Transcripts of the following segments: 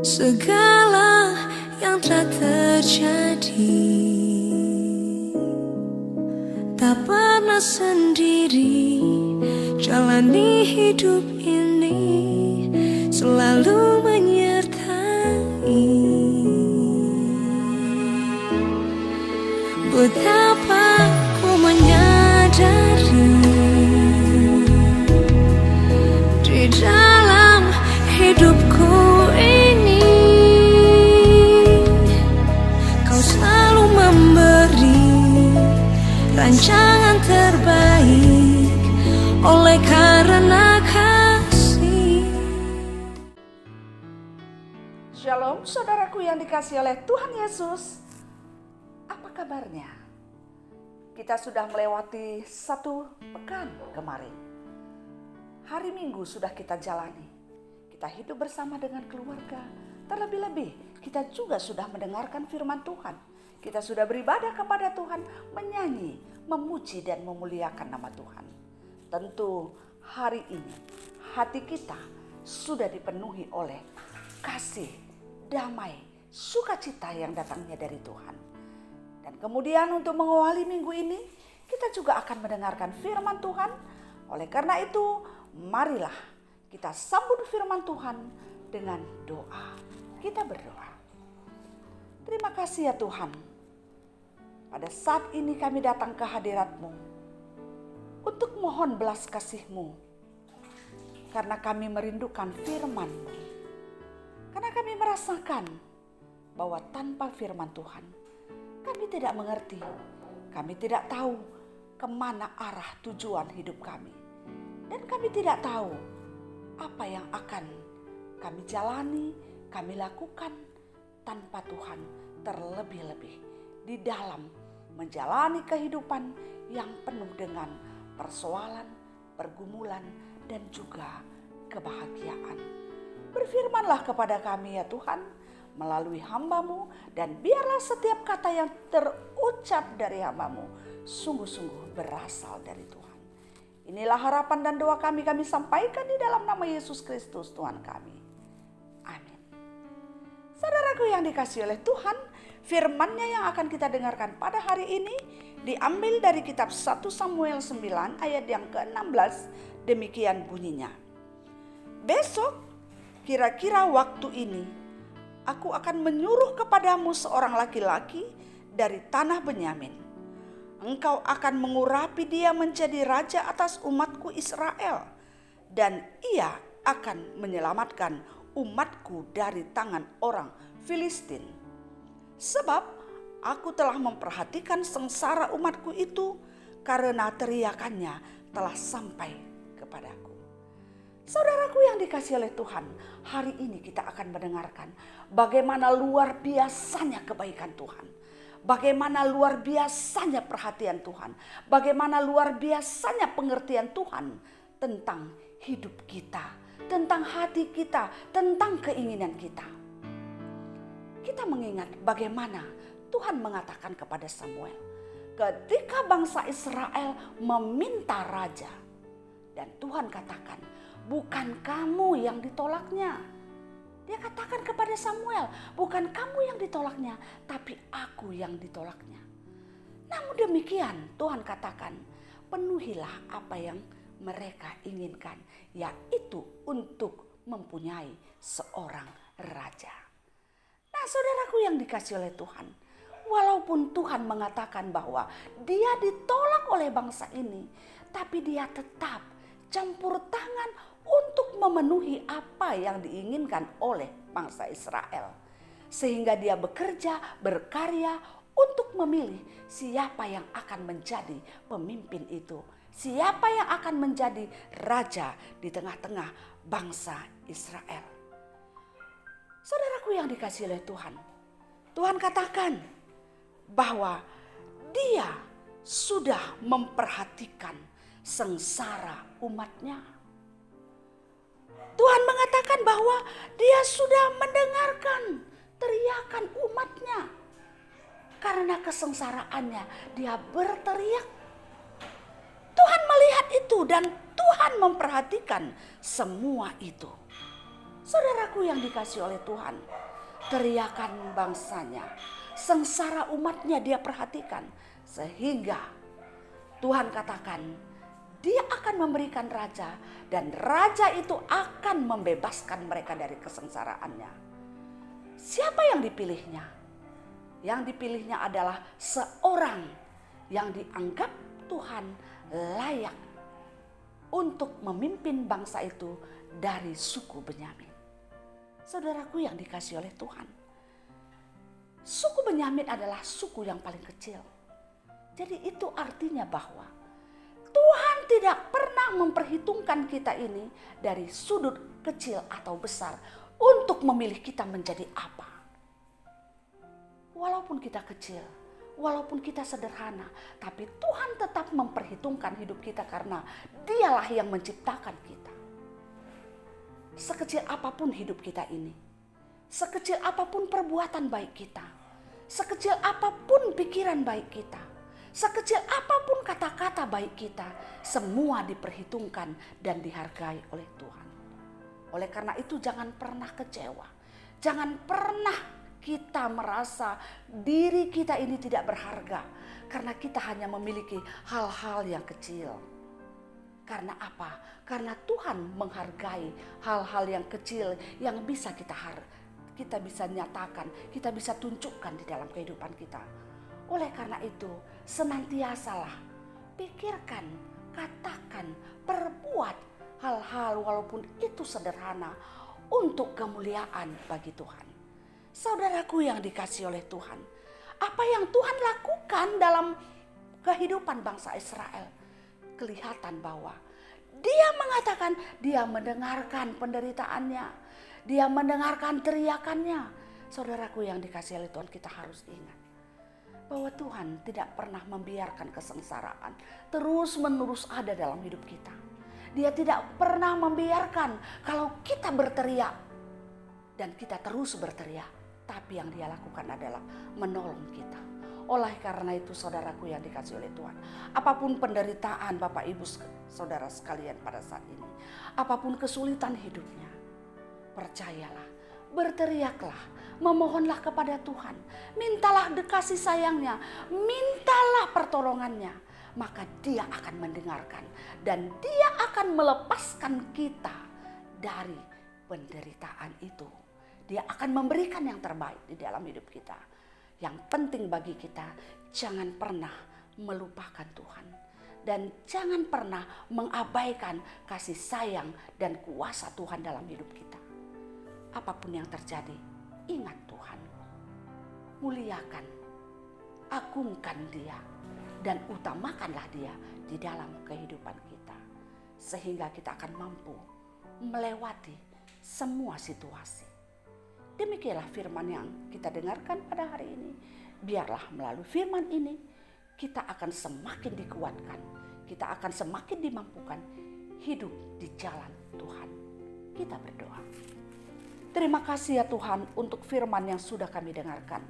segala yang telah terjadi. Tak pernah sendiri jalani hidup ini, selalu menyertai. Betapa ku menyadari di dalam hidupku ini, Kau selalu memberi rancangan terbaik oleh karena kasih. Shalom saudaraku yang dikasihi oleh Tuhan Yesus. Apa kabarnya? Kita sudah melewati satu pekan kemarin. Hari Minggu sudah kita jalani. Kita hidup bersama dengan keluarga. Terlebih-lebih kita juga sudah mendengarkan firman Tuhan. Kita sudah beribadah kepada Tuhan, menyanyi, memuji dan memuliakan nama Tuhan. Tentu hari ini hati kita sudah dipenuhi oleh kasih, damai, sukacita yang datangnya dari Tuhan. Dan kemudian untuk mengawali minggu ini, kita juga akan mendengarkan firman Tuhan. Oleh karena itu, marilah kita sambut firman Tuhan dengan doa. Kita berdoa. Terima kasih ya Tuhan. Pada saat ini kami datang ke hadirat-Mu untuk mohon belas kasih-Mu. Karena kami merindukan firman-Mu. Karena kami merasakan bahwa tanpa firman Tuhan, kami tidak mengerti. Kami tidak tahu kemana arah tujuan hidup kami. Dan kami tidak tahu apa yang akan kami jalani, kami lakukan tanpa Tuhan, terlebih-lebih di dalam menjalani kehidupan yang penuh dengan persoalan, pergumulan, dan juga kebahagiaan. Berfirmanlah kepada kami ya Tuhan, melalui hamba-Mu, dan biarlah setiap kata yang terucap dari hamba-Mu sungguh-sungguh berasal dari Tuhan. Inilah harapan dan doa kami sampaikan di dalam nama Yesus Kristus Tuhan kami. Amin. Saudaraku yang dikasihi oleh Tuhan, firman-Nya yang akan kita dengarkan pada hari ini diambil dari kitab 1 Samuel 9 ayat yang ke-16, demikian bunyinya. Besok kira-kira waktu ini aku akan menyuruh kepadamu seorang laki-laki dari tanah Benyamin. Engkau akan mengurapi dia menjadi raja atas umatku Israel. Dan ia akan menyelamatkan umatku dari tangan orang Filistin. Sebab aku telah memperhatikan sengsara umatku itu karena teriakannya telah sampai kepadaku. Saudaraku yang dikasihi oleh Tuhan, hari ini kita akan mendengarkan bagaimana luar biasanya kebaikan Tuhan. Bagaimana luar biasanya perhatian Tuhan. Bagaimana luar biasanya pengertian Tuhan tentang hidup kita, tentang hati kita, tentang keinginan kita. Kita mengingat bagaimana Tuhan mengatakan kepada Samuel ketika bangsa Israel meminta raja. Dan Tuhan katakan, bukan kamu yang ditolaknya. Dia katakan kepada Samuel, bukan kamu yang ditolaknya, tapi aku yang ditolaknya. Namun demikian Tuhan katakan, penuhilah apa yang mereka inginkan, yaitu untuk mempunyai seorang raja. Nah saudaraku yang dikasihi oleh Tuhan, walaupun Tuhan mengatakan bahwa dia ditolak oleh bangsa ini, tapi dia tetap campur tangan untuk memenuhi apa yang diinginkan oleh bangsa Israel. Sehingga dia bekerja, berkarya untuk memilih siapa yang akan menjadi pemimpin itu. Siapa yang akan menjadi raja di tengah-tengah bangsa Israel. Saudaraku yang dikasihi oleh Tuhan, Tuhan katakan bahwa dia sudah memperhatikan sengsara umatnya. Tuhan mengatakan bahwa dia sudah mendengarkan teriakan umatnya. Karena kesengsaraannya dia berteriak. Tuhan melihat itu dan Tuhan memperhatikan semua itu. Saudaraku yang dikasihi oleh Tuhan, teriakan bangsanya, sengsara umatnya dia perhatikan. Sehingga Tuhan katakan dia akan memberikan raja, dan raja itu akan membebaskan mereka dari kesengsaraannya. Siapa yang dipilihnya? Yang dipilihnya adalah seorang yang dianggap Tuhan layak untuk memimpin bangsa itu dari suku Benyamin. Saudaraku yang dikasihi oleh Tuhan, suku Benyamin adalah suku yang paling kecil. Jadi itu artinya bahwa Tuhan tidak pernah memperhitungkan kita ini dari sudut kecil atau besar untuk memilih kita menjadi apa. Walaupun kita kecil, walaupun kita sederhana, tapi Tuhan tetap memperhitungkan hidup kita karena Dialah yang menciptakan kita. Sekecil apapun hidup kita ini, sekecil apapun perbuatan baik kita, sekecil apapun pikiran baik kita, sekecil apapun kata-kata baik kita, semua diperhitungkan dan dihargai oleh Tuhan. Oleh karena itu jangan pernah kecewa. Jangan pernah kita merasa diri kita ini tidak berharga. Karena kita hanya memiliki hal-hal yang kecil. Karena apa? Karena Tuhan menghargai hal-hal yang kecil yang bisa kita bisa nyatakan, kita bisa tunjukkan di dalam kehidupan kita. Oleh karena itu, senantiasalah pikirkan, katakan, perbuat hal-hal walaupun itu sederhana untuk kemuliaan bagi Tuhan. Saudaraku yang dikasihi oleh Tuhan, apa yang Tuhan lakukan dalam kehidupan bangsa Israel, kelihatan bahwa Dia mengatakan Dia mendengarkan penderitaannya, Dia mendengarkan teriakannya. Saudaraku yang dikasihi oleh Tuhan, kita harus ingat bahwa Tuhan tidak pernah membiarkan kesengsaraan terus-menerus ada dalam hidup kita. Dia tidak pernah membiarkan kalau kita berteriak dan kita terus berteriak. Tapi yang Dia lakukan adalah menolong kita. Oleh karena itu saudaraku yang dikasihi oleh Tuhan, apapun penderitaan Bapak Ibu saudara sekalian pada saat ini, apapun kesulitan hidupnya, percayalah, berteriaklah, memohonlah kepada Tuhan, mintalah kasih sayangnya, mintalah pertolongannya, maka Dia akan mendengarkan dan Dia akan melepaskan kita dari penderitaan itu. Dia akan memberikan yang terbaik di dalam hidup kita. Yang penting bagi kita, jangan pernah melupakan Tuhan. Dan jangan pernah mengabaikan kasih sayang dan kuasa Tuhan dalam hidup kita. Apapun yang terjadi, ingat Tuhan. Muliakan, agungkan Dia, dan utamakanlah Dia di dalam kehidupan kita. Sehingga kita akan mampu melewati semua situasi. Demikianlah firman yang kita dengarkan pada hari ini. Biarlah melalui firman ini kita akan semakin dikuatkan. Kita akan semakin dimampukan hidup di jalan Tuhan. Kita berdoa. Terima kasih ya Tuhan untuk firman yang sudah kami dengarkan.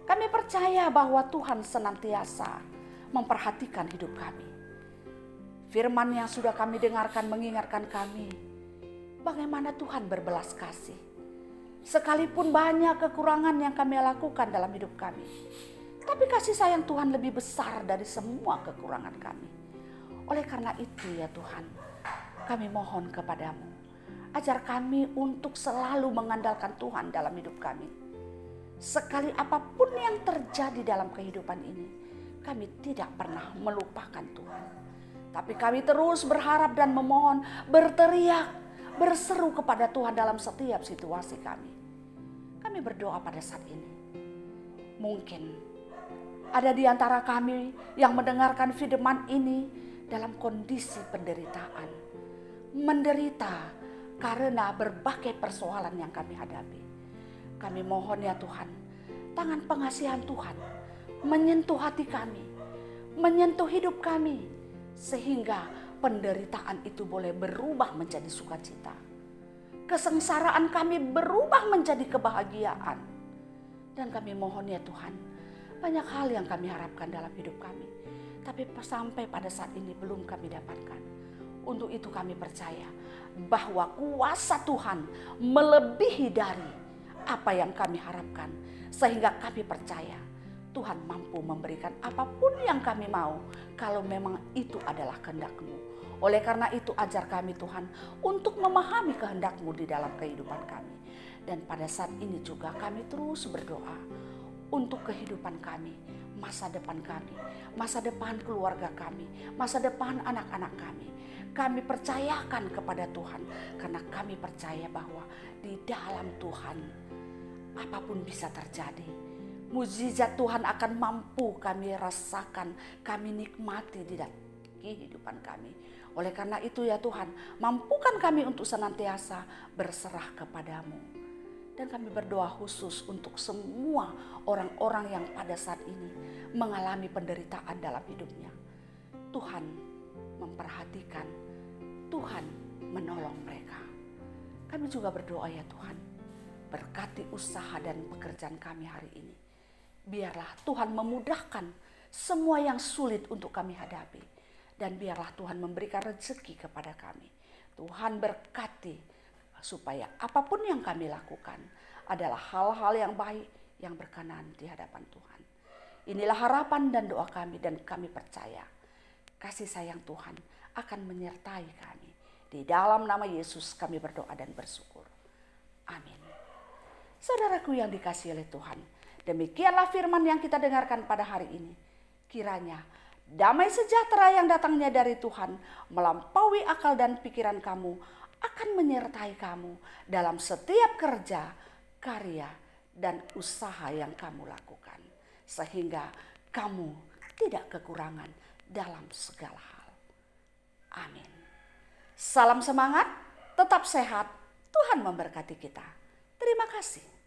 Kami percaya bahwa Tuhan senantiasa memperhatikan hidup kami. Firman yang sudah kami dengarkan mengingatkan kami bagaimana Tuhan berbelas kasih. Sekalipun banyak kekurangan yang kami lakukan dalam hidup kami, tapi kasih sayang Tuhan lebih besar dari semua kekurangan kami. Oleh karena itu ya Tuhan, kami mohon kepadamu, ajar kami untuk selalu mengandalkan Tuhan dalam hidup kami. Sekali apapun yang terjadi dalam kehidupan ini, kami tidak pernah melupakan Tuhan. Tapi kami terus berharap dan memohon, berteriak, berseru kepada Tuhan dalam setiap situasi kami. Kami berdoa pada saat ini. Mungkin ada di antara kami yang mendengarkan firman ini dalam kondisi penderitaan. Menderita karena berbagai persoalan yang kami hadapi. Kami mohon ya Tuhan, tangan pengasihan Tuhan menyentuh hati kami, menyentuh hidup kami, sehingga penderitaan itu boleh berubah menjadi sukacita. Kesengsaraan kami berubah menjadi kebahagiaan. Dan kami mohon ya Tuhan, banyak hal yang kami harapkan dalam hidup kami, tapi sampai pada saat ini belum kami dapatkan. Untuk itu kami percaya bahwa kuasa Tuhan melebihi dari apa yang kami harapkan. Sehingga kami percaya Tuhan mampu memberikan apapun yang kami mau kalau memang itu adalah kehendak-Mu. Oleh karena itu ajar kami Tuhan untuk memahami kehendak-Mu di dalam kehidupan kami. Dan pada saat ini juga kami terus berdoa untuk kehidupan kami, masa depan kami, masa depan keluarga kami, masa depan anak-anak kami. Kami percayakan kepada Tuhan karena kami percaya bahwa di dalam Tuhan apapun bisa terjadi. Mukjizat Tuhan akan mampu kami rasakan, kami nikmati di dalam kehidupan kami. Oleh karena itu ya Tuhan, mampukan kami untuk senantiasa berserah kepadamu. Dan kami berdoa khusus untuk semua orang-orang yang pada saat ini mengalami penderitaan dalam hidupnya. Tuhan memperhatikan, Tuhan menolong mereka. Kami juga berdoa ya Tuhan, berkati usaha dan pekerjaan kami hari ini. Biarlah Tuhan memudahkan semua yang sulit untuk kami hadapi. Dan biarlah Tuhan memberikan rezeki kepada kami. Tuhan berkati supaya apapun yang kami lakukan adalah hal-hal yang baik yang berkenan di hadapan Tuhan. Inilah harapan dan doa kami dan kami percaya kasih sayang Tuhan akan menyertai kami. Di dalam nama Yesus kami berdoa dan bersyukur. Amin. Saudaraku yang dikasihi oleh Tuhan, demikianlah firman yang kita dengarkan pada hari ini. Kiranya damai sejahtera yang datangnya dari Tuhan melampaui akal dan pikiran kamu akan menyertai kamu dalam setiap kerja, karya, dan usaha yang kamu lakukan. Sehingga kamu tidak kekurangan dalam segala hal. Amin. Salam semangat, tetap sehat, Tuhan memberkati kita. Terima kasih.